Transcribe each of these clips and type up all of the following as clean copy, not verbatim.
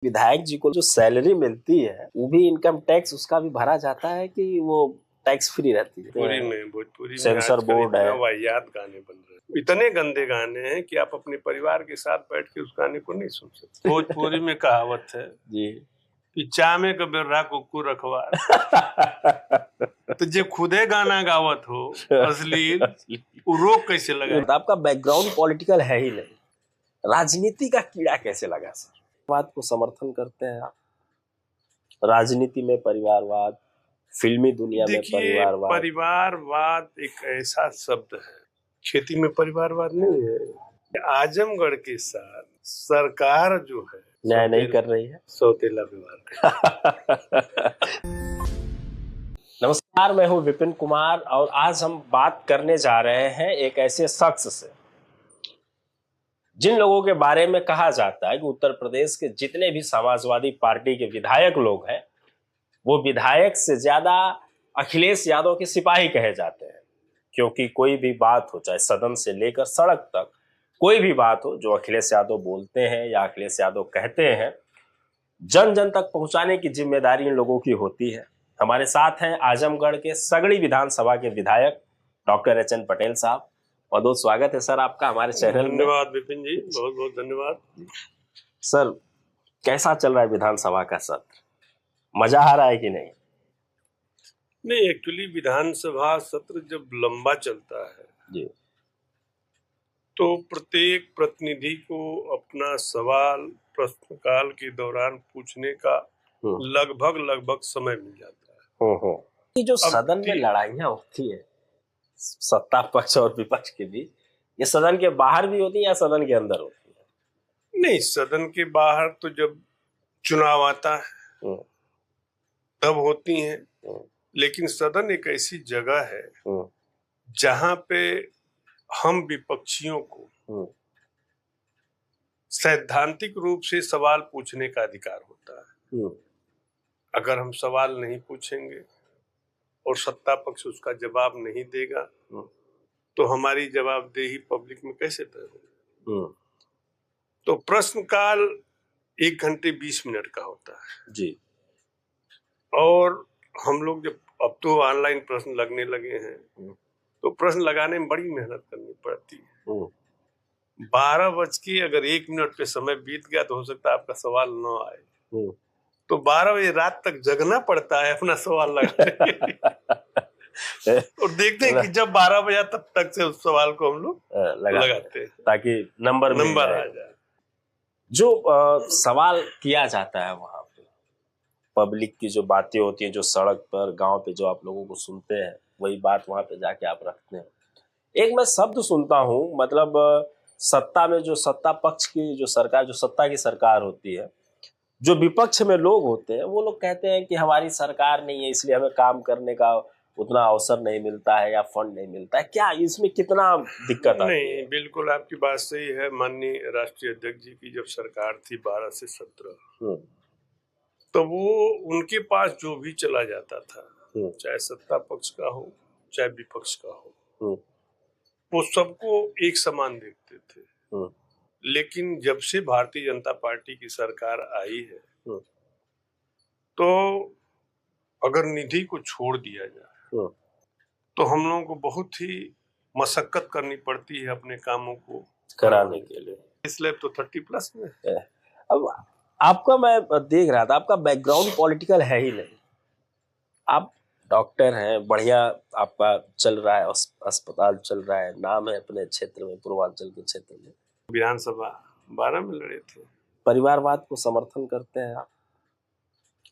विधायक जी को जो सैलरी मिलती है वो भी इनकम टैक्स उसका भी भरा जाता है कि वो टैक्स फ्री रहती है? भोजपुरी में सेंसर बोर्ड है, वाहियात गाने बन रहे हैं, इतने गंदे गाने हैं कि आप अपने परिवार के साथ बैठ के उस गाने को नहीं सुन सकते। भोजपुरी में कहावत है जी कि चामे का बेर्रा कुक्कू रखवा तो जो खुदे गाना गावत हो अश्लील वो रोक कैसे लगा? आपका बैकग्राउंड पॉलिटिकल है ही नहीं, राजनीति का कीड़ा कैसे लगा सर? बात को समर्थन करते हैं आप? राजनीति में परिवारवाद, फिल्मी दुनिया में परिवारवाद। परिवारवाद एक ऐसा शब्द है, खेती में परिवारवाद नहीं है। आजमगढ़ के साथ सरकार जो है न्याय नहीं कर रही है, सौतेला व्यवहार। नमस्कार, मैं हूं विपिन कुमार और आज हम बात करने जा रहे हैं एक ऐसे शख्स से जिन लोगों के बारे में कहा जाता है कि उत्तर प्रदेश के जितने भी समाजवादी पार्टी के विधायक लोग हैं वो विधायक से ज्यादा अखिलेश यादव के सिपाही कहे जाते हैं, क्योंकि कोई भी बात हो, चाहे सदन से लेकर सड़क तक कोई भी बात हो जो अखिलेश यादव बोलते हैं या अखिलेश यादव कहते हैं, जन जन तक पहुंचाने की जिम्मेदारी इन लोगों की होती है। हमारे साथ हैं आजमगढ़ के सगड़ी विधानसभा के विधायक डॉक्टर एच एन पटेल साहब। बहुत बहुत स्वागत है सर आपका हमारे चैनल में। धन्यवाद विपिन जी, बहुत बहुत धन्यवाद। सर, कैसा चल रहा है विधानसभा का सत्र? मजा आ रहा है कि नहीं? नहीं, एक्चुअली विधानसभा सत्र जब लंबा चलता है जी तो प्रत्येक प्रतिनिधि को अपना सवाल प्रश्नकाल के दौरान पूछने का लगभग समय मिल जाता है। ये जो सदन में लड़ाइयाँ होती है सत्ता पक्ष और विपक्ष के बीच, ये सदन के बाहर भी होती है या सदन के अंदर होती है? नहीं, सदन के बाहर तो जब चुनाव आता है तब होती हैं, लेकिन सदन एक ऐसी जगह है जहां पे हम विपक्षियों को सैद्धांतिक रूप से सवाल पूछने का अधिकार होता है। अगर हम सवाल नहीं पूछेंगे और सत्ता पक्ष उसका जवाब नहीं देगा तो हमारी जवाबदेही पब्लिक में कैसे तय होगी? तो प्रश्नकाल 1 घंटे 20 मिनट का होता है जी। और हम लोग जब अब तो ऑनलाइन प्रश्न लगने लगे हैं तो प्रश्न लगाने में बड़ी मेहनत करनी पड़ती है। 12 बज के अगर 1 मिनट पे समय बीत गया तो हो सकता है आपका सवाल न आए, तो 12 बजे रात तक जगना पड़ता है अपना सवाल लगाने के लिए। और देखते हैं कि जब 12 बजा तब तक से उस सवाल को हम लोग लगाते हैं ताकि नंबर आ जाए। जो सवाल किया जाता है वहां पे पब्लिक की जो बातें होती हैं, जो सड़क पर गांव पे जो आप लोगों को सुनते हैं, वही बात वहां पे जाके आप रखते हैं। एक मैं शब्द सुनता हूं, मतलब सत्ता में जो सत्ता पक्ष की जो सरकार, जो सत्ता की सरकार होती है, जो विपक्ष में लोग होते हैं वो लोग कहते हैं कि हमारी सरकार नहीं है इसलिए हमें काम करने का उतना अवसर नहीं मिलता है या फंड नहीं मिलता है। क्या इसमें कितना दिक्कत आती है? नहीं, बिल्कुल आपकी बात सही है। माननीय राष्ट्रीय अध्यक्ष जी की जब सरकार थी 12 से 17 तो वो उनके पास जो भी चला जाता था, चाहे सत्ता पक्ष का हो चाहे विपक्ष का हो, वो सबको एक समान देखते थे। लेकिन जब से भारतीय जनता पार्टी की सरकार आई है तो अगर निधि को छोड़ दिया जाए तो हम लोगों को बहुत ही मशक्कत करनी पड़ती है अपने कामों को कराने के लिए। इसलिए तो 30+ में। अब आपका मैं देख रहा था, आपका बैकग्राउंड पॉलिटिकल है ही नहीं, आप डॉक्टर हैं, बढ़िया आपका चल रहा है, अस्पताल चल रहा है, नाम है अपने क्षेत्र में, पूर्वांचल के क्षेत्र में। विधानसभा 12 में लड़े थे। परिवारवाद को समर्थन करते हैं आप?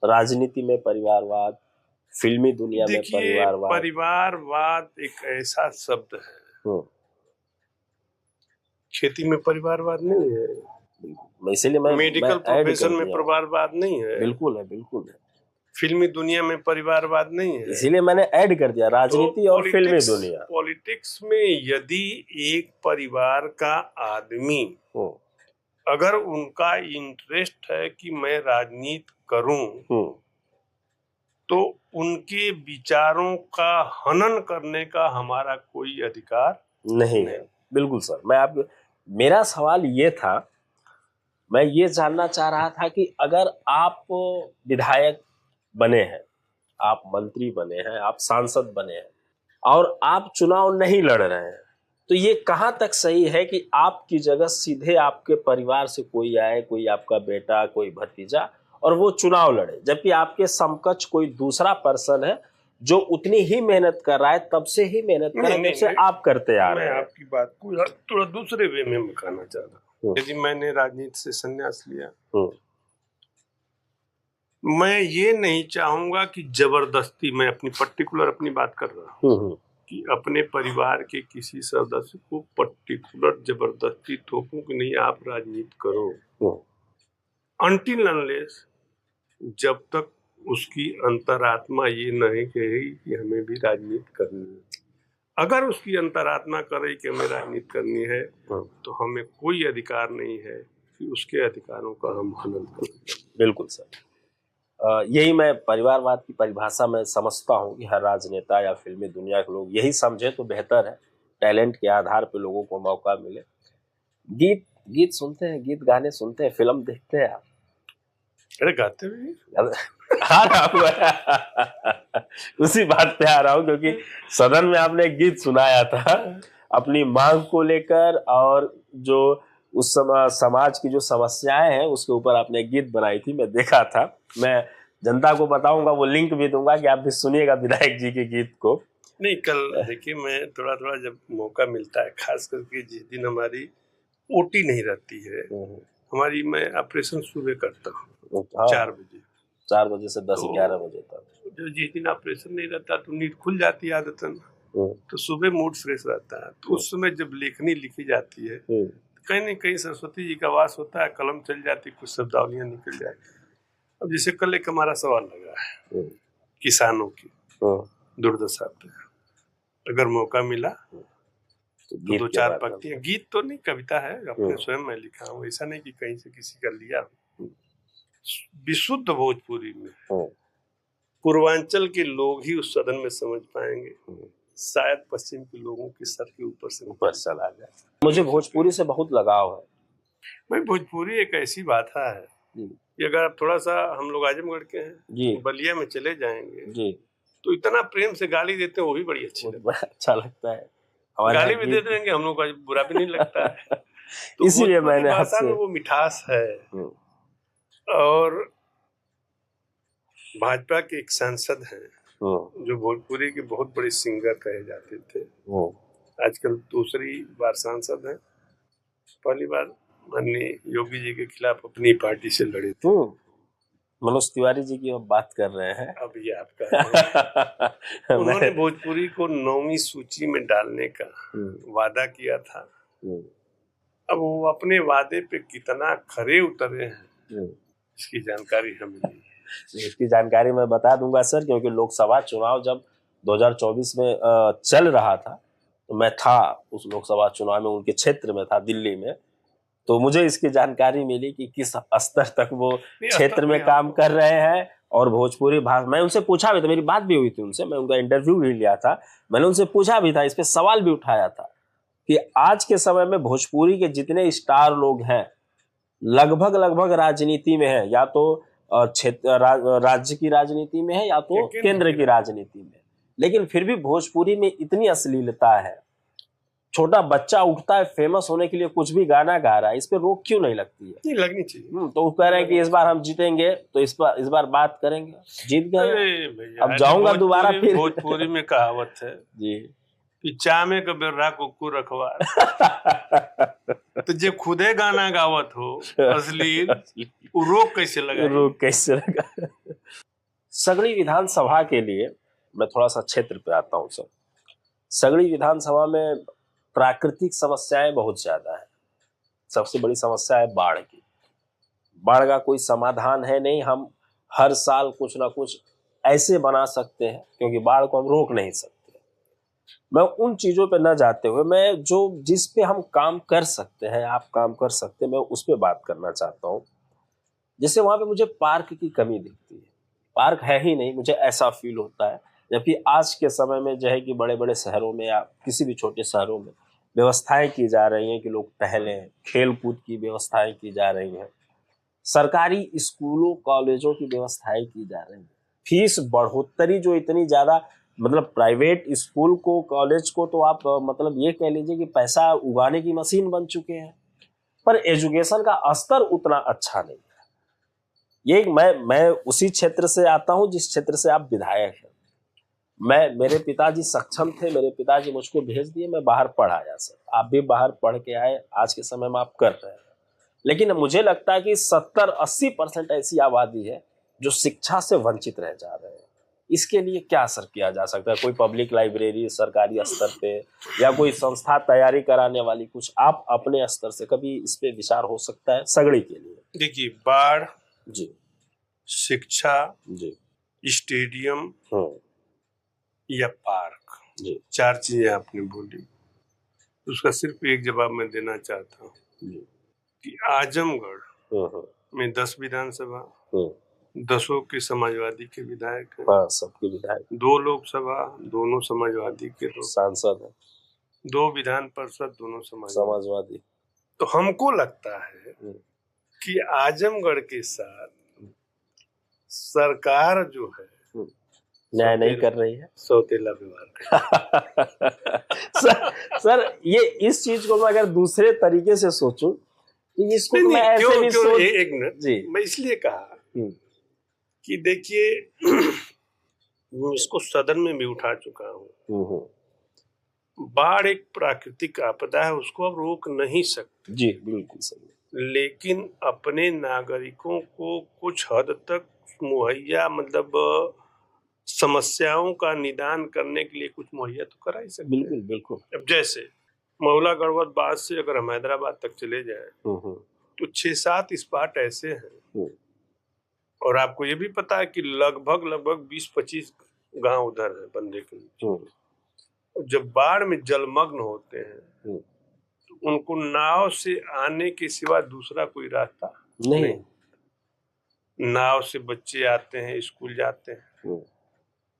राजनीति में परिवारवाद, फिल्मी दुनिया में परिवारवाद। परिवारवाद एक ऐसा शब्द है, खेती में परिवारवाद नहीं है, इसीलिए मैं मेडिकल प्रोफेशन में परिवारवाद नहीं है। बिल्कुल है, बिल्कुल है। फिल्मी दुनिया में परिवारवाद नहीं है, इसीलिए मैंने ऐड कर दिया राजनीति और फिल्मी दुनिया। पॉलिटिक्स में यदि एक परिवार का आदमी अगर उनका इंटरेस्ट है कि मैं राजनीति करूं तो उनके विचारों का हनन करने का हमारा कोई अधिकार नहीं है। बिल्कुल सर, मैं मेरा सवाल ये था, मैं ये जानना चाह रहा था कि अगर आप विधायक बने हैं, आप मंत्री बने हैं, आप सांसद बने हैं और आप चुनाव नहीं लड़ रहे हैं, तो ये कहां तक सही है कि आपकी जगह सीधे आपके परिवार से कोई आए, कोई आपका बेटा, कोई भतीजा, और वो चुनाव लड़े, जबकि आपके समकक्ष कोई दूसरा पर्सन है जो उतनी ही मेहनत कर रहा है, तब से ही मेहनत कर रहा है, जब से आप करते आ रहे हैं। मैं आपकी बात को थोड़ा दूसरे वे में बताना चाह रहा हूँ। यदि मैंने राजनीति से संन्यास लिया, मैं ये नहीं चाहूंगा कि जबरदस्ती, मैं अपनी पर्टिकुलर अपनी बात कर रहा हूँ, कि अपने परिवार के किसी सदस्य को पर्टिकुलर जबरदस्ती थोपूं कि नहीं आप राजनीति करो, अनटिल अनलेस जब तक उसकी अंतरात्मा ये नहीं कहेगी कि हमें भी राजनीति करनी है। अगर उसकी अंतरात्मा करे कि हमें राजनीति करनी है, तो हमें कोई अधिकार नहीं है कि उसके अधिकारों का हम हनन करें। बिल्कुल सर, यही मैं परिवारवाद की परिभाषा में समझता हूँ कि हर राजनेता या फिल्मी दुनिया के लोग यही समझे तो बेहतर है, टैलेंट के आधार पर लोगों को मौका मिले। गीत सुनते हैं, गीत गाने सुनते हैं, फिल्म देखते हैं आप? अरे गाते भी आ रहा हूँ उसी बात पे आ रहा हूँ, क्योंकि सदन में आपने एक गीत सुनाया था अपनी मांग को लेकर, और जो उस समय समाज की जो समस्याएं हैं उसके ऊपर आपने एक गीत बनाई थी, मैं देखा था। मैं जनता को बताऊंगा, वो लिंक भी दूंगा कि आप भी सुनिएगा विधायक जी के गीत को। नहीं, कल देखिए मैं थोड़ा थोड़ा जब मौका मिलता है, खास करके जिस दिन हमारी ओटी नहीं रहती है हमारी, मैं ऑपरेशन सुबह करता हूँ 4 बजे से 10-11 बजे तक। जो जिस दिन ऑपरेशन नहीं रहता तो नींद खुल जाती है आदतन, तो सुबह मूड फ्रेश रहता है। तो उस समय जब लेखनी लिखी जाती है, कहीं न कहीं सरस्वती जी का वास होता है, कलम चल जाती, कुछ शब्दावलियां निकल जाती। अब जैसे कल एक हमारा सवाल लगा है किसानों की दुर्दशा पे, अगर मौका मिला तो 2-4 पंक्तियां, गीत तो नहीं, कविता है, अपने स्वयं में लिखा हूँ, ऐसा नहीं कि कहीं से किसी का लिया। विशुद्ध भोजपुरी में पूर्वांचल के लोग ही उस सदन में समझ पाएंगे, शायद पश्चिम के लोगों के सर के ऊपर चला जाए। मुझे भोजपुरी से बहुत लगाव है भाई। भोजपुरी एक ऐसी भाषा है कि अगर आप थोड़ा सा, हम लोग आजमगढ़ के हैं, बलिया में चले जाएंगे जी, तो इतना प्रेम से गाली देते हैं, वो भी बड़ी अच्छी अच्छा लगता है। गाली भी दे देंगे, हम लोग का बुरा भी नहीं लगता है। तो इसीलिए मैंने भाषा में वो मिठास है। और भाजपा के एक सांसद हैं जो भोजपुरी के बहुत बड़े सिंगर कहे जाते थे, आजकल दूसरी बार सांसद हैं। पहली बार माननीय योगी जी के खिलाफ अपनी पार्टी से लड़े थे। मनोज तिवारी जी की अब बात कर रहे हैं। अब ये आप कह रहे हैं। उन्होंने भोजपुरी को 9वीं सूची में डालने का वादा किया था। अब वो अपने वादे पे कितना खरे उतरे हैं, इसकी जानकारी हमें नहीं है। इसकी जानकारी मैं बता दूंगा सर, क्योंकि लोकसभा चुनाव जब 2024 में चल रहा था, तो मैं था उस लोकसभा चुनाव में, उनके क्षेत्र में था, दिल्ली में। तो मुझे इसकी जानकारी मिली कि किस स्तर तक वो क्षेत्र में काम कर रहे हैं। और भोजपुरी भाषा, मैं उनसे पूछा भी था, मेरी बात भी हुई थी उनसे, मैं उनका इंटरव्यू भी लिया था, मैंने उनसे पूछा भी था, इस पे सवाल भी उठाया था कि आज के समय में भोजपुरी के जितने स्टार लोग हैं लगभग राजनीति में है, या तो क्षेत्र राज्य की राजनीति में है, या तो केंद्र की राजनीति में, लेकिन फिर भी भोजपुरी में इतनी अश्लीलता है। छोटा बच्चा उठता है फेमस होने के लिए, कुछ भी गाना गा रहा है, इस पे रोक क्यों नहीं लगती है? नहीं लगनी चाहिए। तो वो कह रहे हैं कि इस बार हम जीतेंगे, तो इस बार बात करेंगे। जीत गए, अब जाऊंगा दोबारा फिर। भोजपुरी में कहावत है जी कि चामे का बेर्रा कुक्कू रखवा। तो जो खुदे गाना गावत हो अश्लील, रोक कैसे लगा? सगड़ी विधानसभा के लिए मैं थोड़ा सा क्षेत्र पे आता हूँ सर। सगड़ी विधानसभा में प्राकृतिक समस्याएं बहुत ज्यादा है। सबसे बड़ी समस्या है बाढ़ की। बाढ़ का कोई समाधान है नहीं, हम हर साल कुछ ना कुछ ऐसे बना सकते हैं, क्योंकि बाढ़ को हम रोक नहीं सकते। मैं उन चीजों पे न जाते हुए, मैं जिस पे हम काम कर सकते हैं, आप काम कर सकते हैं, मैं उस पे बात करना चाहता हूँ। जैसे वहां पे मुझे पार्क की कमी दिखती है, पार्क है ही नहीं, मुझे ऐसा फील होता है। जबकि आज के समय में जो है कि बड़े बड़े शहरों में या किसी भी छोटे शहरों में व्यवस्थाएं की जा रही हैं कि लोग टहलें, खेल कूद की व्यवस्थाएं की जा रही हैं, सरकारी स्कूलों कॉलेजों की व्यवस्थाएं की जा रही है, फीस बढ़ोतरी जो इतनी ज्यादा, मतलब प्राइवेट स्कूल को कॉलेज को तो आप मतलब ये कह लीजिए कि पैसा उगाने की मशीन बन चुके हैं, पर एजुकेशन का स्तर उतना अच्छा नहीं है। ये मैं उसी क्षेत्र से आता हूं जिस क्षेत्र से आप विधायक हैं। मेरे पिताजी सक्षम थे, मेरे पिताजी मुझको भेज दिए, मैं बाहर पढ़ आया सर, आप भी बाहर पढ़ के आए, आज के समय में आप कर रहे हैं। लेकिन मुझे लगता है कि 70-80% ऐसी आबादी है जो शिक्षा से वंचित रह जा रहे हैं। इसके लिए क्या असर किया जा सकता है? कोई पब्लिक लाइब्रेरी सरकारी स्तर पे या कोई संस्था तैयारी कराने वाली, कुछ आप अपने स्तर से कभी इस पे विचार हो सकता है सगड़ी के लिए? देखिए, बाढ़ जी, शिक्षा जी, स्टेडियम या पार्क, जी, 4 चीजें आपने बोली। उसका सिर्फ एक जवाब मैं देना चाहता हूँ जी, कि आजमगढ़ में 10 विधानसभा, 10 के समाजवादी के विधायक हैं, हाँ, सबके विधायक, 2 लोकसभा, दोनों समाजवादी के लोग, सांसद है, 2 विधान परिषद, दोनों समाजवादी। तो हमको लगता है कि आजमगढ़ के साथ सरकार जो है न्याय नहीं कर रही है, सौतेला व्यवहार सर ये इस चीज को मैं अगर दूसरे तरीके से सोचूं तो इसको तो मैं ऐसे भी सोच, एक मिनट जी, मैं इसलिए कहा कि देखिए इसको सदन में भी उठा चुका हूँ, बाढ़ एक प्राकृतिक आपदा है, उसको आप रोक नहीं सकते। जी बिल्कुल सही, लेकिन अपने नागरिकों को कुछ हद तक मुहैया, मतलब समस्याओं का निदान करने के लिए कुछ मुहैया तो करा ही सकते। बिल्कुल बिल्कुल। अब जैसे मौला गढ़वत बाद से अगर हम हैदराबाद तक चले जाए तो 6-7 स्पॉट ऐसे हैं, और आपको ये भी पता है कि लगभग 20-25 गांव उधर है बंदे के नीचे। जब बाढ़ में जलमग्न होते हैं तो उनको नाव से आने के सिवा दूसरा कोई रास्ता नहीं। नाव से बच्चे आते हैं, स्कूल जाते हैं,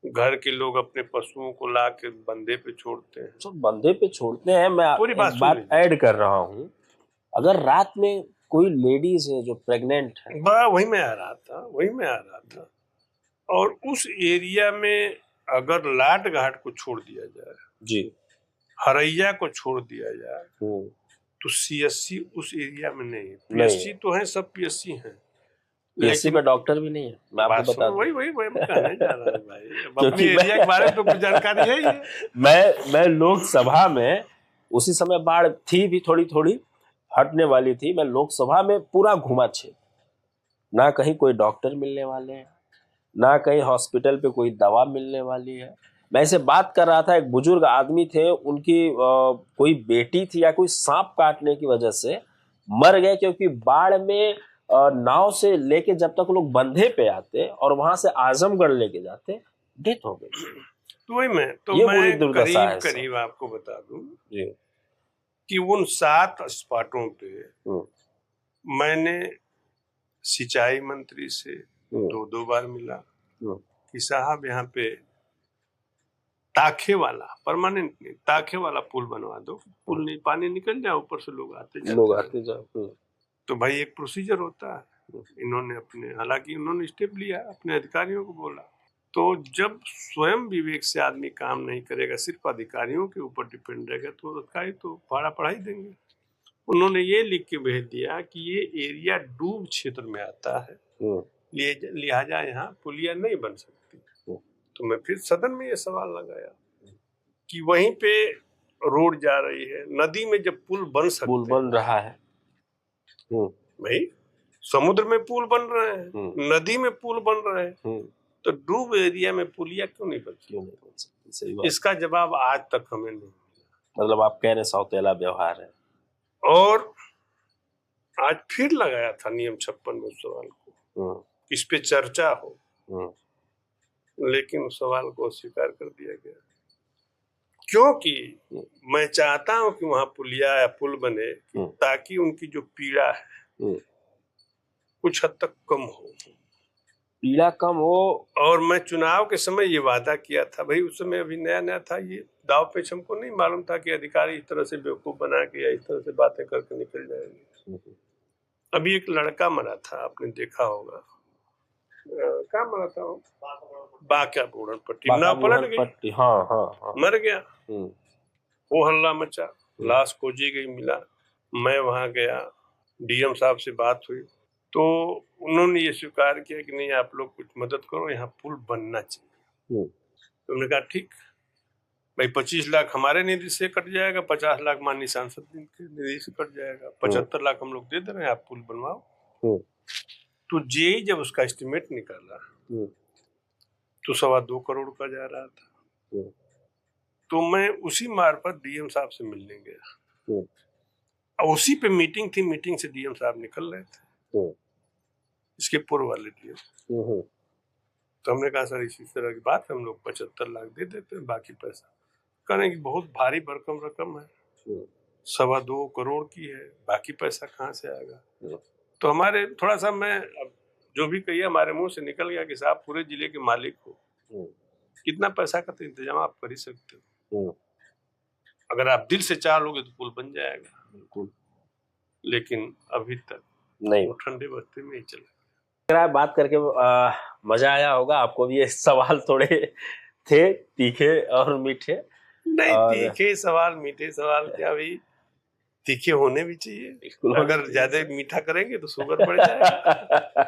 घर के लोग अपने पशुओं को ला के बंदे पे छोड़ते हैं, तो बंदे पे छोड़ते हैं। मैं पूरी बात ऐड कर रहा हूँ, अगर रात में कोई लेडीज है जो प्रेग्नेंट है, वही मैं आ रहा था, और उस एरिया में अगर लाट घाट को छोड़ दिया जाए जी, हरैया को छोड़ दिया जाए तो सीएससी उस एरिया में नहीं है। पीएससी तो है, सब पीएससी हैं, पीएससी में डॉक्टर भी नहीं है। मैं आपको बता दूं, वही मैं कहने जा रहा हूं भाई, अपने एरिया के बारे में तो कुछ जानकारी है ही। मैं लोकसभा में उसी समय बाढ़ थी भी, थोड़ी हटने वाली थी, मैं लोकसभा में पूरा घुमा क्षेत्र, ना कहीं कोई डॉक्टर मिलने वाले हैं, ना कहीं हॉस्पिटल पे कोई दवा मिलने वाली है। मैं ऐसे बात कर रहा था, एक बुजुर्ग आदमी थे, उनकी कोई बेटी थी या कोई सांप काटने की वजह से मर गए, क्योंकि बाढ़ में नाव से लेके जब तक लोग बंधे पे आते और वहां से आजमगढ़ लेके जाते, डेथ हो गई। तो वही मैं करीब आपको बता दूं कि उन 7 स्पॉटों पे मैंने सिंचाई मंत्री से 2 बार मिला कि साहब यहाँ पे ताखे वाला, परमानेंट नहीं, ताखे वाला पुल बनवा दो, पुल नहीं, पानी निकल जाए, ऊपर से लोग आते जाओ। तो भाई एक प्रोसीजर होता है, इन्होंने हालांकि उन्होंने स्टेप लिया, अपने अधिकारियों को बोला। तो जब स्वयं विवेक से आदमी काम नहीं करेगा, सिर्फ अधिकारियों के ऊपर डिपेंड रहेगा, तो अधिकारी तो पढ़ाई देंगे। उन्होंने ये लिख के भेज दिया कि ये एरिया डूब क्षेत्र में आता है, लिहाजा यहाँ पुलिया नहीं बन सकती। तो मैं फिर सदन में ये सवाल लगाया कि वहीं पे रोड जा रही है, नदी में जब पुल बन रहा है, भाई समुद्र में पुल बन रहे हैं, नदी में पुल बन रहे हैं, तो डूब एरिया में पुलिया क्यों नहीं बन सकती? सही बात। इसका जवाब आज तक हमें नहीं मिला। मतलब आप कह रहे सौतेला व्यवहार है। और आज फिर लगाया था नियम 56 में उस सवाल को, इस पे चर्चा हो, लेकिन उस सवाल को अस्वीकार कर दिया गया, क्योंकि मैं चाहता हूं कि वहां पुलिया या पुल बने ताकि उनकी जो पीड़ा है कुछ हद तक कम हो, पीड़ा कम हो। और मैं चुनाव के समय ये वादा किया था, भाई उस समय अभी नया था, ये दाव पेच हमको नहीं मालूम था कि अधिकारी इस तरह से बेवकूफ बना के या इस तरह से बातें करके निकल जाएंगे। अभी एक लड़का मरा था, आपने देखा होगा, क्या मरा था वो, बांका बूढ़न पट्टी, नाव पलट गई, हाँ मर गया। वो हल्ला मचा, लाश खोजी गई, मिला। मैं वहां गया, डीएम साहब से बात हुई, तो उन्होंने ये स्वीकार किया कि नहीं आप लोग कुछ मदद करो, यहाँ पुल बनना चाहिए। तो उन्होंने कहा ठीक भाई, 25 लाख हमारे निधि से कट जाएगा, 50 लाख माननीय सांसद के निधि से कट जाएगा, 75 लाख हम लोग दे दे रहे हैं, आप पुल बनवाओ। तो जेई जब उसका एस्टिमेट निकाला तो 2.25 करोड़ का जा रहा था। तो मैं उसी मार्फत डीएम साहब से मिलने गया, और उसी पे मीटिंग थी, मीटिंग से डीएम साहब निकल रहे थे, इसके पूर्व वाले डीएम। तो हमने कहा सर इसी तरह की बात है, हम लोग 75 लाख दे देते हैं, बाकी पैसा। कहने की बहुत भारी भरकम रकम है, 2.25 करोड़ की है, बाकी पैसा कहाँ से आएगा। तो हमारे थोड़ा सा, मैं अब जो भी कहिए हमारे मुंह से निकल गया कि साहब पूरे जिले के मालिक हो, कितना पैसा का तो इंतजाम आप कर ही सकते हो, अगर आप दिल से चाह लोगे तो पुल बन जाएगा। बिल्कुल, लेकिन अभी तक नहीं, वो ठंडे बस्ते में ही चला। बात करके मजा आया होगा आपको भी। ये सवाल थोड़े थे तीखे और मीठे। नहीं, तीखे सवाल मीठे सवाल क्या भाई, तीखे होने भी चाहिए, अगर ज्यादा मीठा करेंगे तो शुगर बढ़ जाएगा।